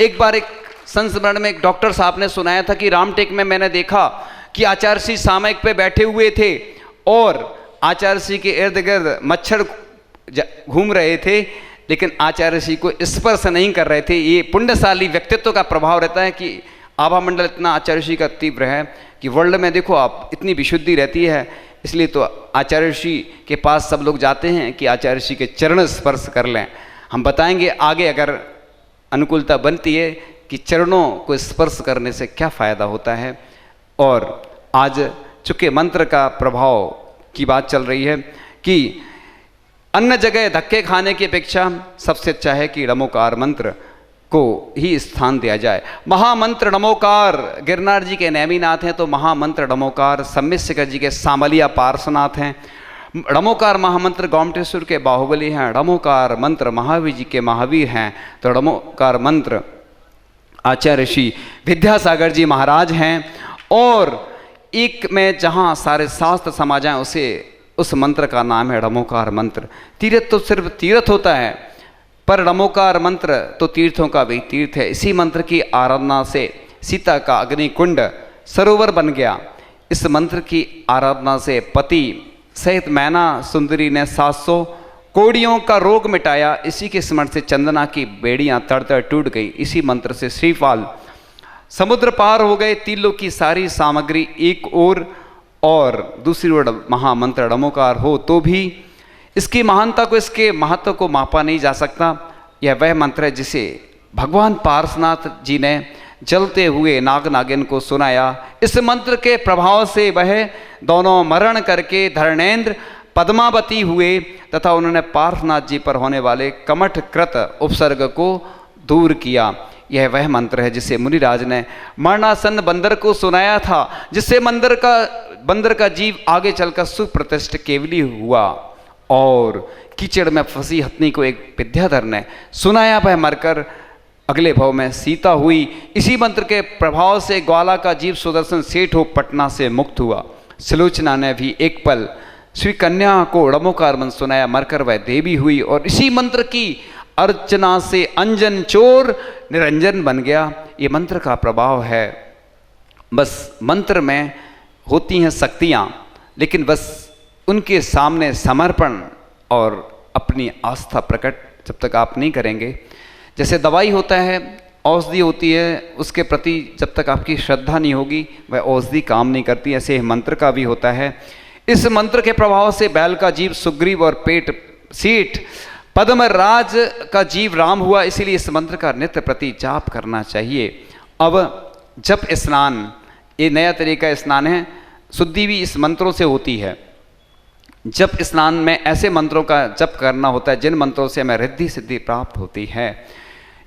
एक बार एक संस्मरण में एक डॉक्टर साहब ने सुनाया था कि रामटेक में मैंने देखा कि आचार्य श्री सामयिक पे बैठे हुए थे और आचार्य श्री के इर्द गिर्द मच्छर घूम रहे थे, लेकिन आचार्य श्री को स्पर्श नहीं कर रहे थे। ये पुण्यशाली व्यक्तित्व का प्रभाव रहता है कि आभा मंडल इतना आचार्य श्री का तीव्र है कि वर्ल्ड में देखो आप इतनी विशुद्धि रहती है, इसलिए तो आचार्य श्री के पास सब लोग जाते हैं कि आचार्य श्री के चरण स्पर्श कर लें। हम बताएंगे आगे अगर अनुकूलता बनती है कि चरणों को स्पर्श करने से क्या फ़ायदा होता है। और आज चूँकि मंत्र का प्रभाव की बात चल रही है कि अन्य जगह धक्के खाने की अपेक्षा सबसे अच्छा है कि नमोकार मंत्र को ही स्थान दिया जाए। महामंत्र नमोकार गिरनार जी के नैमीनाथ हैं, तो महामंत्र नमोकार सम्मिश्र जी के सामलिया पार्श्वनाथ हैं। नमोकार महामंत्र गोमटेश्वर के बाहुबली हैं। नमोकार मंत्र महावीर जी के महावीर हैं, तो नमोकार मंत्र आचार्य श्री विद्यासागर जी महाराज हैं। और एक में जहाँ सारे शास्त्र समा जाएं उसे उस मंत्र का नाम है नमोकार मंत्र। तीर्थ तो सिर्फ तीर्थ होता है, पर नमोकार मंत्र तो तीर्थों का भी तीर्थ है। इसी मंत्र की आराधना से सीता का अग्निकुंड सरोवर बन गया। इस मंत्र की आराधना से पति सहित मैना सुंदरी ने 700 कोड़ियों का रोग मिटाया। इसी के स्मरण से चंदना की बेड़ियां तड़ टूट गई। इसी मंत्र से श्रीपाल समुद्र पार हो गए। तीलों की सारी सामग्री एक ओर और दूसरी ओर महामंत्र नमोकार हो तो भी इसकी महानता को, इसके महत्व को मापा नहीं जा सकता। यह वह मंत्र है जिसे भगवान पार्श्वनाथ जी ने जलते हुए नाग नागिन को सुनाया। इस मंत्र के प्रभाव से वह दोनों मरण करके धर्णेन्द्र पद्मावती हुए तथा उन्होंने पार्श्वनाथ जी पर होने वाले कमठकृत उपसर्ग को दूर किया। यह वह मंत्र है जिसे मुनिराज ने मरणासन्न बंदर को सुनाया था, जिससे बंदर का जीव आगे चलकर सुप्रतिष्ठ केवली हुआ। और कीचड़ में फंसी हथनी को एक विद्याधर ने सुनाया, वह मरकर अगले भाव में सीता हुई। इसी मंत्र के प्रभाव से ग्वाला का जीव सुदर्शन सेठ हो पटना से मुक्त हुआ। सुलोचना ने भी एक पल श्री कन्या को नमोकार मंत्र सुनाया, मरकर वह देवी हुई। और इसी मंत्र की अर्चना से अंजन चोर निरंजन बन गया। ये मंत्र का प्रभाव है। बस मंत्र में होती हैं शक्तियाँ, लेकिन बस उनके सामने समर्पण और अपनी आस्था प्रकट जब तक आप नहीं करेंगे, जैसे दवाई होता है, औषधि होती है, उसके प्रति जब तक आपकी श्रद्धा नहीं होगी वह औषधि काम नहीं करती। ऐसे मंत्र का भी होता है। इस मंत्र के प्रभाव से बैल का जीव सुग्रीव और पेट सीठ पद्मराज का जीव राम हुआ। इसीलिए इस मंत्र का नित्य प्रति जाप करना चाहिए। अब जप स्नान, ये नया तरीका स्नान है। शुद्धि भी इस मंत्रों से होती है। जप स्नान में ऐसे मंत्रों का जप करना होता है जिन मंत्रों से हमें रिद्धि सिद्धि प्राप्त होती है।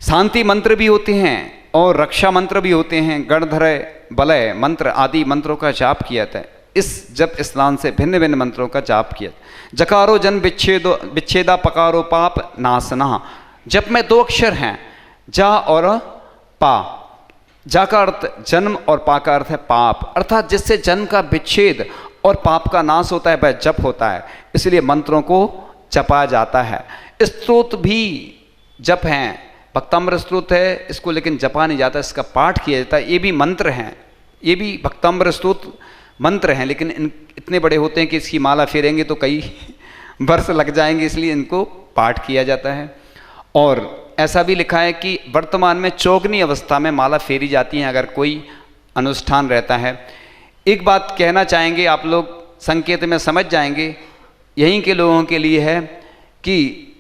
शांति मंत्र भी होते हैं और रक्षा मंत्र भी होते हैं। गणधर बलय मंत्र आदि मंत्रों का जाप किया जाता है। इस जप स्नान से भिन्न भिन्न मंत्रों का जाप किया। जकारो जन विच्छेदा पकारो पाप नासना। जप में 2 अक्षर हैं, जा और पा। जा का अर्थ जन्म और पा का अर्थ है पाप, अर्थात जिससे जन्म का विच्छेद और पाप का नाश होता है वह जप होता है। इसलिए मंत्रों को जपा जाता है। स्तोत्र भी जप हैं, भक्ताम्र स्तोत्र है, इसको लेकिन जपा नहीं जाता, इसका पाठ किया जाता है। ये भी मंत्र हैं, ये भी भक्ताम्र स्तोत्र मंत्र हैं, लेकिन इतने बड़े होते हैं कि इसकी माला फेरेंगे तो कई वर्ष लग जाएंगे, इसलिए इनको पाठ किया जाता है। और ऐसा भी लिखा है कि वर्तमान में चौगनी अवस्था में माला फेरी जाती है अगर कोई अनुष्ठान रहता है। एक बात कहना चाहेंगे, आप लोग संकेत में समझ जाएंगे, यहीं के लोगों के लिए है कि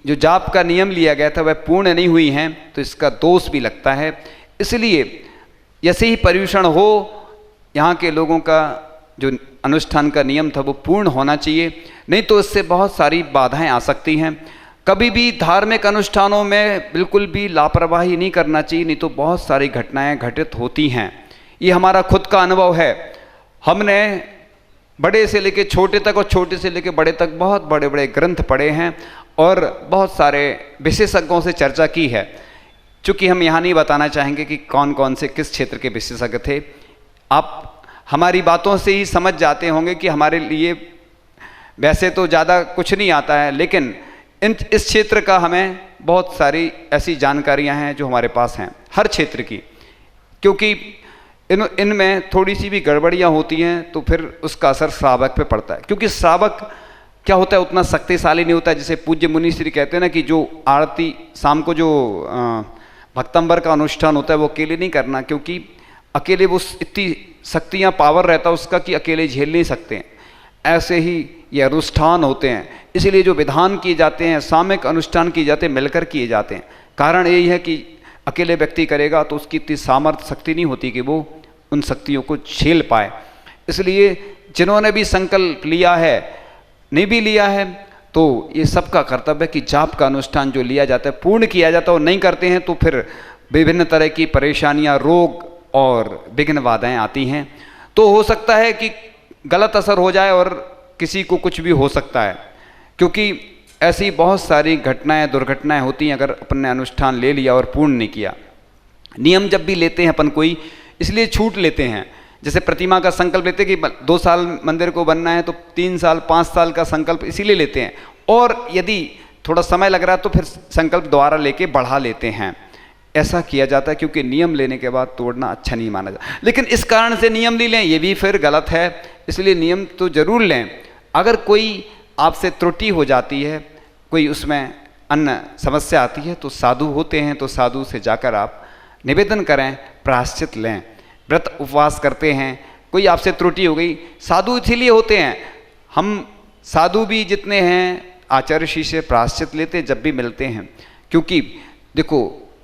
जो जाप का नियम लिया गया था वह पूर्ण नहीं हुई हैं, तो इसका दोष भी लगता है। इसलिए जैसे ही पर्यूषण हो, यहाँ के लोगों का जो अनुष्ठान का नियम था वो पूर्ण होना चाहिए, नहीं तो इससे बहुत सारी बाधाएं आ सकती हैं। कभी भी धार्मिक अनुष्ठानों में बिल्कुल भी लापरवाही नहीं करना चाहिए, नहीं तो बहुत सारी घटनाएं घटित होती हैं। ये हमारा खुद का अनुभव है। हमने बड़े से लेके छोटे तक और छोटे से लेके बड़े तक बहुत बड़े बड़े ग्रंथ पढ़े हैं और बहुत सारे विशेषज्ञों से चर्चा की है। चूँकि हम यहाँ नहीं बताना चाहेंगे कि कौन कौन से किस क्षेत्र के विशेषज्ञ थे, आप हमारी बातों से ही समझ जाते होंगे कि हमारे लिए वैसे तो ज़्यादा कुछ नहीं आता है, लेकिन इस क्षेत्र का हमें बहुत सारी ऐसी जानकारियां हैं जो हमारे पास हैं हर क्षेत्र की, क्योंकि इनमें थोड़ी सी भी गड़बड़ियां होती हैं तो फिर उसका असर श्रावक पे पड़ता है। क्योंकि श्रावक क्या होता है, उतना शक्तिशाली नहीं होता है। जैसे पूज्य मुनि श्री कहते हैं ना कि जो आरती शाम को जो भक्तंबर का अनुष्ठान होता है वो अकेले नहीं करना, क्योंकि अकेले वो इतनी शक्तियाँ पावर रहता है उसका कि अकेले झेल नहीं सकते हैं। ऐसे ही ये अनुष्ठान होते हैं, इसलिए जो विधान किए जाते हैं, सामूहिक अनुष्ठान किए जाते हैं, मिलकर किए जाते हैं। कारण यही है कि अकेले व्यक्ति करेगा तो उसकी इतनी सामर्थ्य शक्ति नहीं होती कि वो उन शक्तियों को झेल पाए। इसलिए जिन्होंने भी संकल्प लिया है, नहीं भी लिया है, तो ये सबका कर्तव्य है कि जाप का अनुष्ठान जो लिया जाता है पूर्ण किया जाता है, और नहीं करते हैं तो फिर विभिन्न तरह की परेशानियां, रोग और विघ्न बाधाएं आती हैं। तो हो सकता है कि गलत असर हो जाए और किसी को कुछ भी हो सकता है, क्योंकि ऐसी बहुत सारी घटनाएं, दुर्घटनाएं होती हैं अगर अपन ने अनुष्ठान ले लिया और पूर्ण नहीं किया। नियम जब भी लेते हैं अपन कोई, इसलिए छूट लेते हैं। जैसे प्रतिमा का संकल्प लेते हैं कि 2 साल मंदिर को बनना है, तो 3 साल 5 साल का संकल्प इसीलिए लेते हैं, और यदि थोड़ा समय लग रहा है तो फिर संकल्प दोबारा लेके बढ़ा लेते हैं। ऐसा किया जाता है क्योंकि नियम लेने के बाद तोड़ना अच्छा नहीं माना जाता। लेकिन इस कारण से नियम नहीं लें, ये भी फिर गलत है। इसलिए नियम तो जरूर लें। अगर कोई आपसे त्रुटि हो जाती है, कोई उसमें अन्य समस्या आती है, तो साधु होते हैं, तो साधु से जाकर आप निवेदन करें, प्रायश्चित लें। व्रत उपवास करते हैं, कोई आपसे त्रुटि हो गई, साधु इसीलिए होते हैं। हम साधु भी जितने हैं आचार्य श्री से प्रायश्चित लेते जब भी मिलते हैं, क्योंकि देखो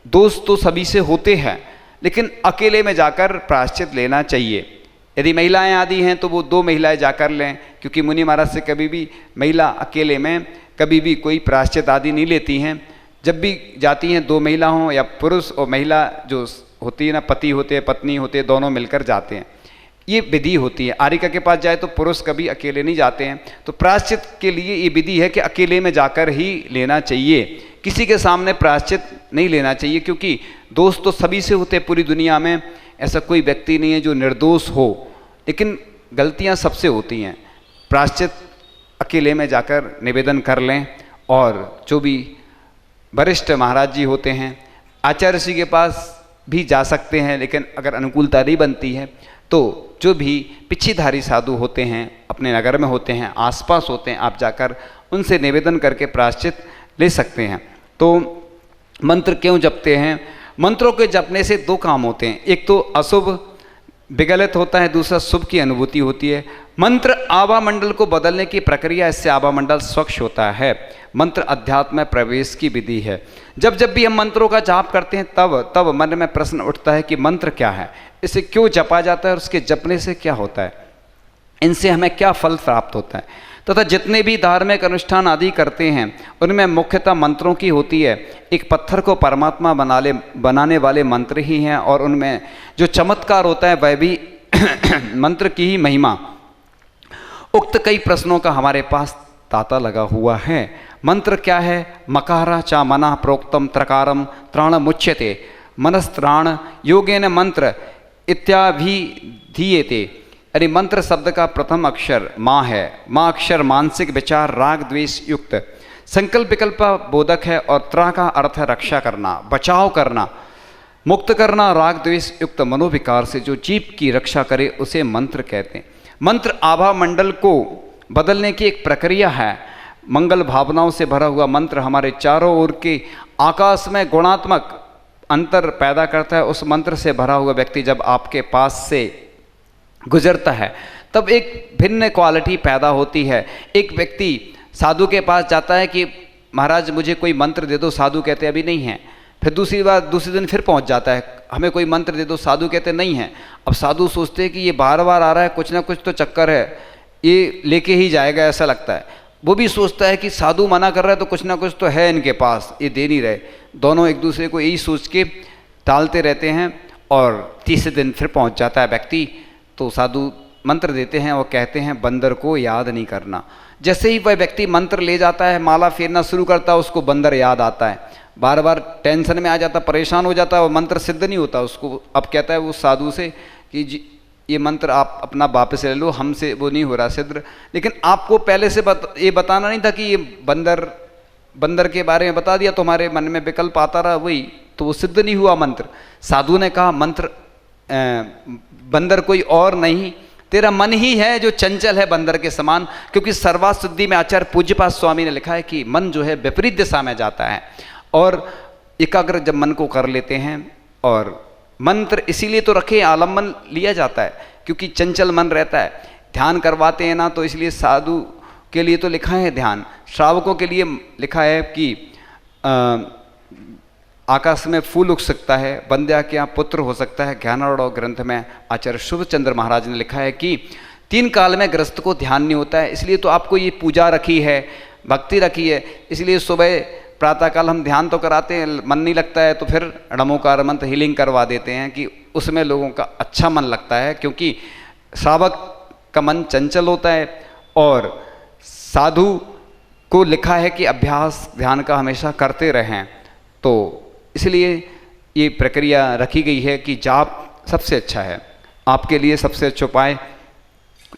दोस्त तो सभी से होते हैं, लेकिन अकेले में जाकर प्रायश्चित लेना चाहिए। यदि महिलाएं आदि हैं तो वो 2 महिलाएं जाकर लें, क्योंकि मुनि महाराज से कभी भी महिला अकेले में कभी भी कोई प्रायश्चित आदि नहीं लेती हैं। जब भी जाती हैं 2 महिला हों या पुरुष और महिला जो होती है ना, पति होते हैं पत्नी होते हैं, दोनों मिलकर जाते हैं, ये विधि होती है। आरिका के पास जाए तो पुरुष कभी अकेले नहीं जाते हैं। तो प्रायश्चित के लिए ये विधि है कि अकेले में जाकर ही लेना चाहिए, किसी के सामने प्रायश्चित नहीं लेना चाहिए, क्योंकि दोस्त तो सभी से होते हैं पूरी दुनिया में। ऐसा कोई व्यक्ति नहीं है जो निर्दोष हो, लेकिन गलतियां सबसे होती हैं। प्रायश्चित अकेले में जाकर निवेदन कर लें, और जो भी वरिष्ठ महाराज जी होते हैं आचार्य जी के पास भी जा सकते हैं, लेकिन अगर अनुकूलता नहीं बनती है तो जो भी पिछीधारी साधु होते हैं, अपने नगर में होते हैं, आसपास होते हैं, आप जाकर उनसे निवेदन करके प्रायश्चित ले सकते हैं। तो मंत्र क्यों जपते हैं? मंत्रों के जपने से 2 काम होते हैं, एक तो अशुभ विगलित होता है, दूसरा शुभ की अनुभूति होती है। मंत्र आभा मंडल को बदलने की प्रक्रिया, इससे आभा मंडल स्वच्छ होता है। मंत्र अध्यात्म में प्रवेश की विधि है। जब जब भी हम मंत्रों का जाप करते हैं तब तब मन में प्रश्न उठता है कि मंत्र क्या है, इसे क्यों जपा जाता है और उसके जपने से क्या होता है, इनसे हमें क्या फल प्राप्त होता है। तथा जितने भी धार्मिक अनुष्ठान आदि करते हैं उनमें मुख्यतः मंत्रों की होती है। एक पत्थर को परमात्मा बनाने वाले मंत्र ही हैं, और उनमें जो चमत्कार होता है वह भी मंत्र की ही महिमा। उक्त कई प्रश्नों का हमारे पास तांता लगा हुआ है। मंत्र क्या है? मकारा चा मना प्रोक्तम त्रकारम त्राण मुच्यते मनस्त्राण योगेन मंत्र इत्याभिधीयते। यानी मंत्र शब्द का प्रथम अक्षर माँ है। माँ अक्षर मानसिक विचार राग द्वेष युक्त संकल्प विकल्प बोधक है, और त्रा का अर्थ है रक्षा करना, बचाव करना, मुक्त करना राग द्वेष युक्त मनोविकार से जो जीव की रक्षा करे उसे मंत्र कहते हैं। मंत्र आभा मंडल को बदलने की एक प्रक्रिया है। मंगल भावनाओं से भरा हुआ मंत्र हमारे चारों ओर के आकाश में गुणात्मक अंतर पैदा करता है। उस मंत्र से भरा हुआ व्यक्ति जब आपके पास से गुजरता है तब एक भिन्न क्वालिटी पैदा होती है। एक व्यक्ति साधु के पास जाता है कि महाराज मुझे कोई मंत्र दे दो, साधु कहते अभी नहीं है। फिर दूसरे दिन फिर पहुंच जाता है, हमें कोई मंत्र दे दो, साधु कहते नहीं है। अब साधु सोचते हैं कि ये बार बार आ रहा है, कुछ ना कुछ तो चक्कर है, ये लेके ही जाएगा ऐसा लगता है। वो भी सोचता है कि साधु मना कर रहा है तो कुछ ना कुछ तो है इनके पास, ये दे नहीं रहे। दोनों एक दूसरे को यही सोच के टालते रहते हैं, और तीसरे दिन फिर पहुंच जाता है व्यक्ति, तो साधु मंत्र देते हैं और कहते हैं बंदर को याद नहीं करना। जैसे ही वह व्यक्ति मंत्र ले जाता है, माला फेरना शुरू करता है, उसको बंदर याद आता है, बार बार टेंशन में आ जाता, परेशान हो जाता है, वो मंत्र सिद्ध नहीं होता उसको। अब कहता है वो साधु से कि जी ये मंत्र आप अपना वापस ले लो, हमसे वो नहीं हो रहा सिद्ध। लेकिन आपको पहले से ये बताना नहीं था कि ये बंदर बंदर के बारे में बता दिया, तुम्हारे मन में विकल्प आता रहा वही, तो वो सिद्ध नहीं हुआ मंत्र। साधु ने कहा मंत्र बंदर कोई और नहीं, तेरा मन ही है जो चंचल है बंदर के समान। क्योंकि सर्वासिद्धि में आचार्य पूज्यपाद स्वामी ने लिखा है कि मन जो है विपरीत दिशा में जाता है, और एकाग्र जब मन को कर लेते हैं, और मंत्र इसीलिए तो रखे आलम्बन लिया जाता है क्योंकि चंचल मन रहता है। ध्यान करवाते हैं ना, तो इसलिए साधु के लिए तो लिखा है ध्यान, श्रावकों के लिए लिखा है कि आकाश में फूल उग सकता है, बंध्या के यहाँ पुत्र हो सकता है। ज्ञानारूढ़ ग्रंथ में आचार्य शुभचंद्र महाराज ने लिखा है कि 3 काल में ग्रस्त को ध्यान नहीं होता है, इसलिए तो आपको ये पूजा रखी है, भक्ति रखी है। इसलिए सुबह प्रातःकाल हम ध्यान तो कराते हैं, मन नहीं लगता है तो फिर णमोकार मंत्र हीलिंग करवा देते हैं कि उसमें लोगों का अच्छा मन लगता है, क्योंकि श्रावक का मन चंचल होता है। और साधु को लिखा है कि अभ्यास ध्यान का हमेशा करते रहें, तो इसलिए ये प्रक्रिया रखी गई है कि जाप सबसे अच्छा है, आपके लिए सबसे अच्छा उपाय।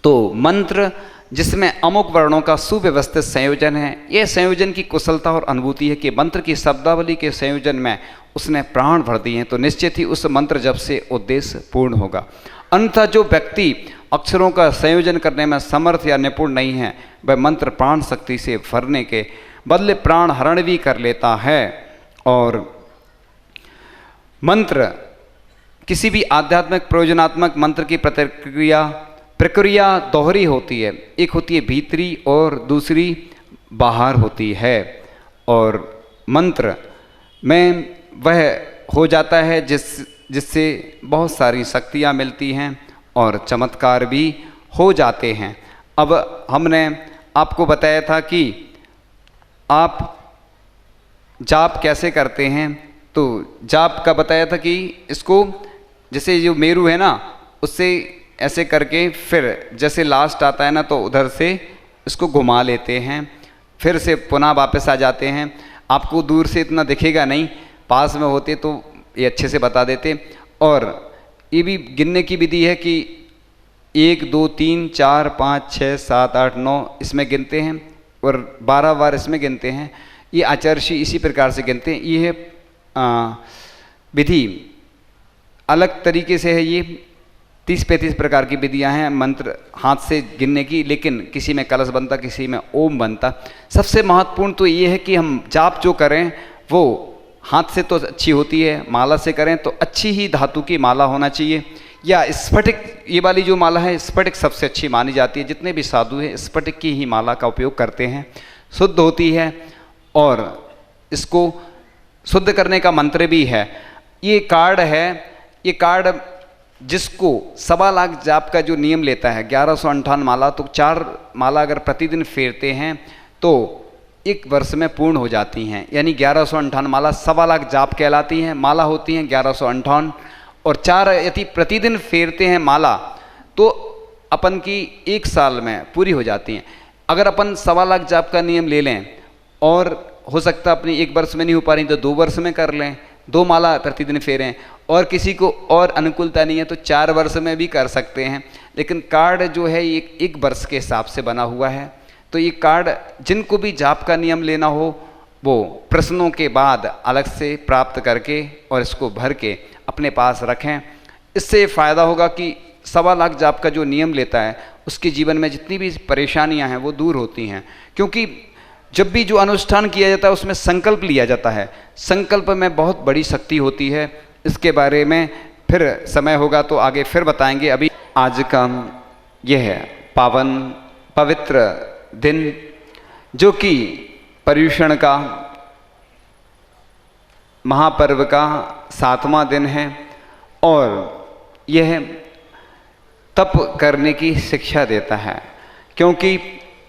तो मंत्र जिसमें अमुक वर्णों का सुव्यवस्थित संयोजन है, यह संयोजन की कुशलता और अनुभूति है कि मंत्र की शब्दावली के संयोजन में उसने प्राण भर दिए हैं, तो निश्चित ही उस मंत्र जप से उद्देश्य पूर्ण होगा। अन्यथा जो व्यक्ति अक्षरों का संयोजन करने में समर्थ या निपुण नहीं है, वह मंत्र प्राण शक्ति से भरने के बदले प्राण हरण भी कर लेता है। और मंत्र किसी भी आध्यात्मिक प्रयोजनात्मक मंत्र की प्रक्रिया दोहरी होती है, एक होती है भीतरी और दूसरी बाहर होती है। और मंत्र में वह हो जाता है जिससे बहुत सारी शक्तियाँ मिलती हैं और चमत्कार भी हो जाते हैं। अब हमने आपको बताया था कि आप जाप कैसे करते हैं, तो जाप का बताया था कि इसको जैसे जो मेरू है ना, उससे ऐसे करके फिर जैसे लास्ट आता है ना, तो उधर से इसको घुमा लेते हैं, फिर से पुनः वापस आ जाते हैं। आपको दूर से इतना दिखेगा नहीं, पास में होते तो ये अच्छे से बता देते। और ये भी गिनने की विधि है कि 1 2 3 4 5 6 7 8 9 इसमें गिनते हैं और 12 बार इसमें गिनते हैं। ये आचार्य इसी प्रकार से गिनते हैं। ये है विधि अलग तरीके से है, ये 30-35 प्रकार की विधियां हैं मंत्र हाथ से गिनने की, लेकिन किसी में कलश बनता, किसी में ओम बनता। सबसे महत्वपूर्ण तो ये है कि हम जाप जो करें वो हाथ से तो अच्छी होती है, माला से करें तो अच्छी ही धातु की माला होना चाहिए, या स्फटिक, ये वाली जो माला है स्फटिक सबसे अच्छी मानी जाती है। जितने भी साधु हैं स्फटिक की ही माला का उपयोग करते हैं, शुद्ध होती है और इसको शुद्ध करने का मंत्र भी है। ये कार्ड है, ये कार्ड जिसको 1.25 लाख जाप का जो नियम लेता है 1158 माला, तो 4 माला अगर प्रतिदिन फेरते हैं तो 1 वर्ष में पूर्ण हो जाती हैं। यानी 1158 माला 1.25 लाख जाप कहलाती हैं, माला होती हैं 1158। और 4 यदि प्रतिदिन फेरते हैं माला तो अपन की 1 साल में पूरी हो जाती हैं। अगर अपन 1.25 लाख जाप का नियम ले लें और हो सकता है अपनी 1 वर्ष में नहीं हो पा रही तो 2 वर्ष में कर लें, 2 माला प्रतिदिन फेरें, और किसी को और अनुकूलता नहीं है तो 4 वर्ष में भी कर सकते हैं। लेकिन कार्ड जो है ये 1 वर्ष के हिसाब से बना हुआ है। तो ये कार्ड जिनको भी जाप का नियम लेना हो वो प्रश्नों के बाद अलग से प्राप्त करके और इसको भर के अपने पास रखें। इससे फ़ायदा होगा कि 1.25 लाख जाप का जो नियम लेता है उसके जीवन में जितनी भी परेशानियां हैं वो दूर होती हैं। क्योंकि जब भी जो अनुष्ठान किया जाता है उसमें संकल्प लिया जाता है, संकल्प में बहुत बड़ी शक्ति होती है। इसके बारे में फिर समय होगा तो आगे फिर बताएंगे। अभी आज का यह है पावन पवित्र दिन जो कि पर्युषण का महापर्व का 7वां दिन है, और यह तप करने की शिक्षा देता है। क्योंकि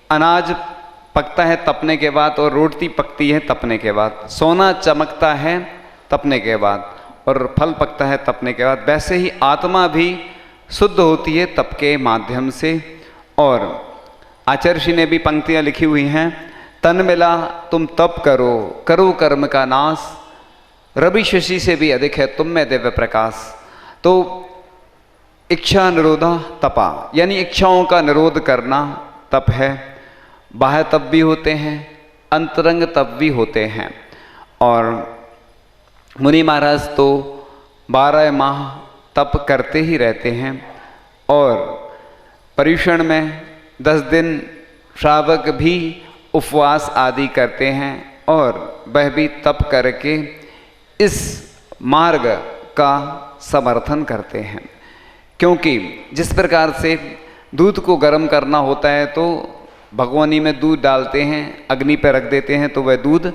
अनाज पकता है तपने के बाद और रोटी पकती है तपने के बाद, सोना चमकता है तपने के बाद और फल पकता है तपने के बाद, वैसे ही आत्मा भी शुद्ध होती है तप के माध्यम से। और आचार्य ने भी पंक्तियाँ लिखी हुई हैं, तन मिला तुम तप करो, करो कर्म का नाश, रवि शशि से भी अधिक है तुम में दिव्य प्रकाश। तो इच्छा निरोधा तपा, यानी इच्छाओं का निरोध करना तप है। बाह्य तप भी होते हैं, अंतरंग तप भी होते हैं। और मुनि महाराज तो 12 माह तप करते ही रहते हैं और पर्युषण में 10 दिन श्रावक भी उपवास आदि करते हैं और वह भी तप करके इस मार्ग का समर्थन करते हैं। क्योंकि जिस प्रकार से दूध को गर्म करना होता है तो भगोनी में दूध डालते हैं, अग्नि पर रख देते हैं तो वह दूध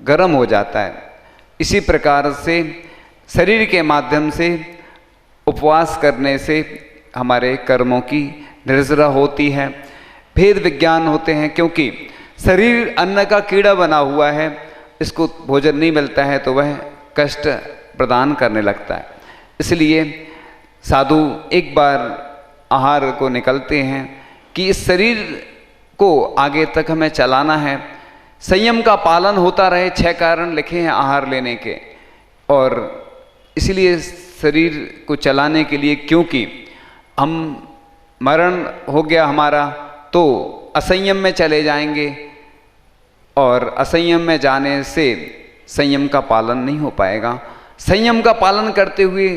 गर्म हो जाता है। इसी प्रकार से शरीर के माध्यम से उपवास करने से हमारे कर्मों की निर्जरा होती है, भेद विज्ञान होते हैं। क्योंकि शरीर अन्न का कीड़ा बना हुआ है, इसको भोजन नहीं मिलता है तो वह कष्ट प्रदान करने लगता है। इसलिए साधु एक बार आहार को निकलते हैं कि इस शरीर को आगे तक हमें चलाना है, संयम का पालन होता रहे। 6 कारण लिखे हैं आहार लेने के, और इसलिए शरीर को चलाने के लिए, क्योंकि हम मरण हो गया हमारा तो असंयम में चले जाएंगे और असंयम में जाने से संयम का पालन नहीं हो पाएगा। संयम का पालन करते हुए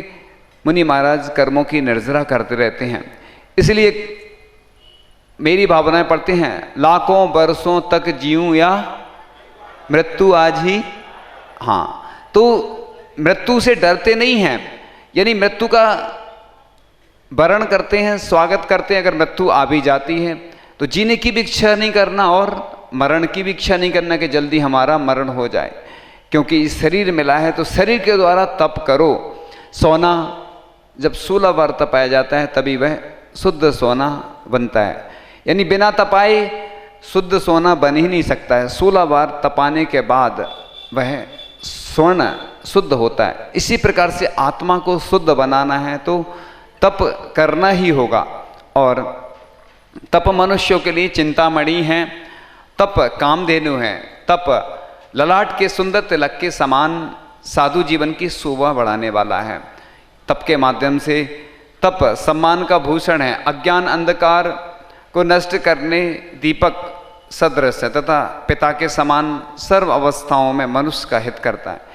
मुनि महाराज कर्मों की निर्जरा करते रहते हैं। इसलिए मेरी भावनाएं पढ़ते हैं, लाखों वर्षों तक जीऊं या मृत्यु आज ही। हाँ, तो मृत्यु से डरते नहीं हैं, यानी मृत्यु का वरण करते हैं, स्वागत करते हैं। अगर मृत्यु आ भी जाती है तो जीने की भी इच्छा नहीं करना और मरण की भी इच्छा नहीं करना कि जल्दी हमारा मरण हो जाए। क्योंकि शरीर मिला है तो शरीर के द्वारा तप करो। सोना जब 16 बार तपाया जाता है तभी वह शुद्ध सोना बनता है, यानी बिना तपाए शुद्ध सोना बन ही नहीं सकता है। 16 बार तपाने के बाद वह स्वर्ण शुद्ध होता है। इसी प्रकार से आत्मा को शुद्ध बनाना है तो तप करना ही होगा। और तप मनुष्यों के लिए चिंतामणि है, तप कामधेनु है, तप ललाट के सुंदर तिलक के समान साधु जीवन की शोभा बढ़ाने वाला है। तप के माध्यम से तप सम्मान का भूषण है, अज्ञान अंधकार को नष्ट करने दीपक सदृश है तथा पिता के समान सर्व अवस्थाओं में मनुष्य का हित करता है।